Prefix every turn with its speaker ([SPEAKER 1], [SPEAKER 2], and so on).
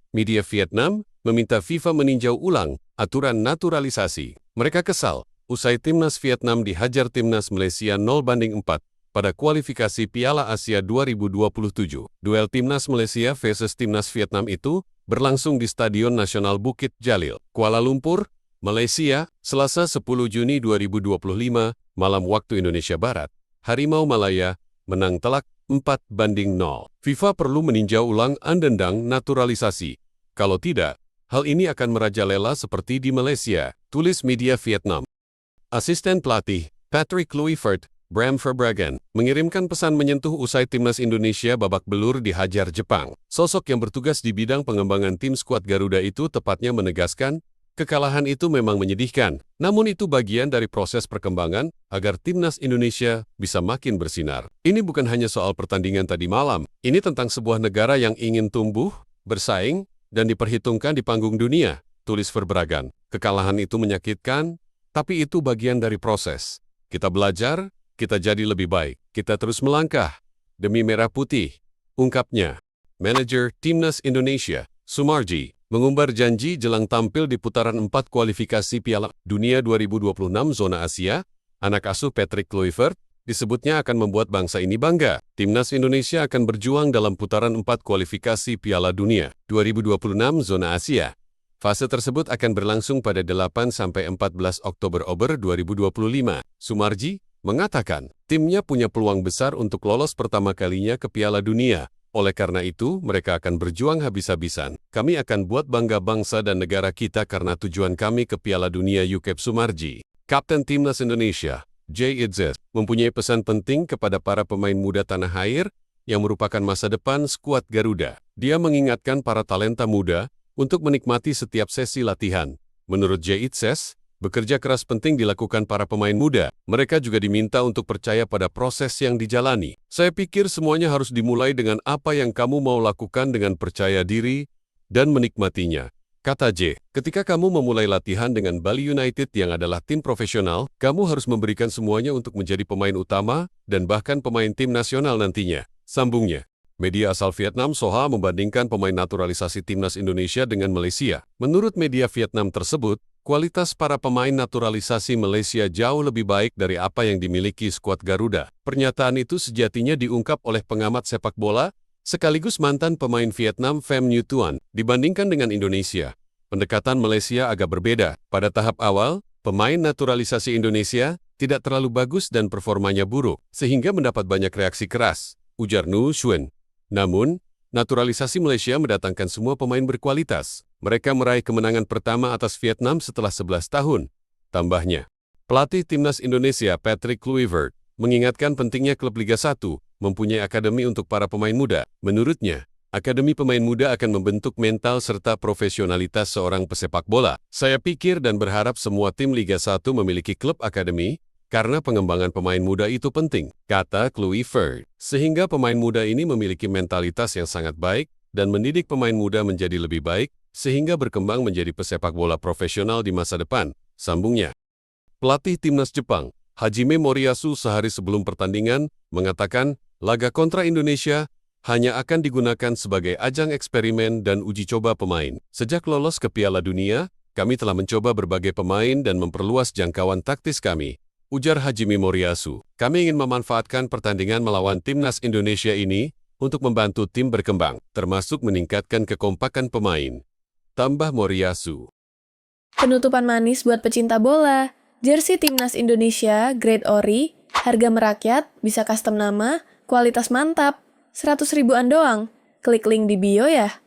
[SPEAKER 1] Media Vietnam meminta FIFA meninjau ulang aturan naturalisasi. Mereka kesal usai timnas Vietnam dihajar timnas Malaysia 0-4 pada kualifikasi Piala Asia 2027. Duel timnas Malaysia versus timnas Vietnam itu berlangsung di Stadion Nasional Bukit Jalil, Kuala Lumpur, Malaysia, Selasa 10 Juni 2025, malam waktu Indonesia Barat. Harimau Malaya menang telak 4-0. FIFA perlu meninjau ulang undang-undang naturalisasi. Kalau tidak, hal ini akan merajalela seperti di Malaysia, tulis media Vietnam. Asisten pelatih, Patrick Kluivert, Bram Verbruggen, mengirimkan pesan menyentuh usai timnas Indonesia babak belur dihajar Jepang. Sosok yang bertugas di bidang pengembangan tim skuad Garuda itu tepatnya menegaskan, kekalahan itu memang menyedihkan, namun itu bagian dari proses perkembangan agar timnas Indonesia bisa makin bersinar. Ini bukan hanya soal pertandingan tadi malam, ini tentang sebuah negara yang ingin tumbuh, bersaing, dan diperhitungkan di panggung dunia, tulis Verbruggen. Kekalahan itu menyakitkan, tapi itu bagian dari proses. Kita belajar, kita jadi lebih baik, kita terus melangkah demi merah putih, ungkapnya. Manajer Timnas Indonesia, Sumarji, mengumbar janji jelang tampil di putaran 4 kualifikasi Piala Dunia 2026 zona Asia. Anak asuh Patrick Kluivert disebutnya akan membuat bangsa ini bangga. Timnas Indonesia akan berjuang dalam putaran 4 kualifikasi Piala Dunia 2026 zona Asia. Fase tersebut akan berlangsung pada 8-14 Oktober 2025. Sumarji mengatakan, timnya punya peluang besar untuk lolos pertama kalinya ke Piala Dunia. Oleh karena itu, mereka akan berjuang habis-habisan. Kami akan buat bangga bangsa dan negara kita karena tujuan kami ke Piala Dunia, ucap Sumarji. Kapten Timnas Indonesia, Jay Itzes, mempunyai pesan penting kepada para pemain muda tanah air yang merupakan masa depan skuad Garuda. Dia mengingatkan para talenta muda untuk menikmati setiap sesi latihan. Menurut Jay Itzes, bekerja keras penting dilakukan para pemain muda. Mereka juga diminta untuk percaya pada proses yang dijalani. Saya pikir semuanya harus dimulai dengan apa yang kamu mau lakukan dengan percaya diri dan menikmatinya, kata J. Ketika kamu memulai latihan dengan Bali United yang adalah tim profesional, kamu harus memberikan semuanya untuk menjadi pemain utama dan bahkan pemain tim nasional nantinya, sambungnya. Media asal Vietnam Soha membandingkan pemain naturalisasi timnas Indonesia dengan Malaysia. Menurut media Vietnam tersebut, kualitas para pemain naturalisasi Malaysia jauh lebih baik dari apa yang dimiliki skuad Garuda. Pernyataan itu sejatinya diungkap oleh pengamat sepak bola, sekaligus mantan pemain Vietnam Pham Nhu Tuan. Dibandingkan dengan Indonesia, pendekatan Malaysia agak berbeda. Pada tahap awal, pemain naturalisasi Indonesia tidak terlalu bagus dan performanya buruk, sehingga mendapat banyak reaksi keras, ujar Nhu Xuan. Namun, naturalisasi Malaysia mendatangkan semua pemain berkualitas. Mereka meraih kemenangan pertama atas Vietnam setelah 11 tahun. Tambahnya, pelatih timnas Indonesia Patrick Kluivert mengingatkan pentingnya klub Liga 1 mempunyai akademi untuk para pemain muda. Menurutnya, akademi pemain muda akan membentuk mental serta profesionalitas seorang pesepak bola. Saya pikir dan berharap semua tim Liga 1 memiliki klub akademi, karena pengembangan pemain muda itu penting, kata Kluivert. Sehingga pemain muda ini memiliki mentalitas yang sangat baik dan mendidik pemain muda menjadi lebih baik, sehingga berkembang menjadi pesepak bola profesional di masa depan, sambungnya. Pelatih timnas Jepang, Hajime Moriyasu sehari sebelum pertandingan, mengatakan laga kontra Indonesia hanya akan digunakan sebagai ajang eksperimen dan uji coba pemain. Sejak lolos ke Piala Dunia, kami telah mencoba berbagai pemain dan memperluas jangkauan taktis kami, ujar Hajime Moriyasu. Kami ingin memanfaatkan pertandingan melawan timnas Indonesia ini untuk membantu tim berkembang, termasuk meningkatkan kekompakan pemain, tambah Moriyasu.
[SPEAKER 2] Penutupan manis buat pecinta bola. Jersey timnas Indonesia Grade Ori, harga merakyat, bisa custom nama, kualitas mantap, 100 ribuan doang. Klik link di bio ya.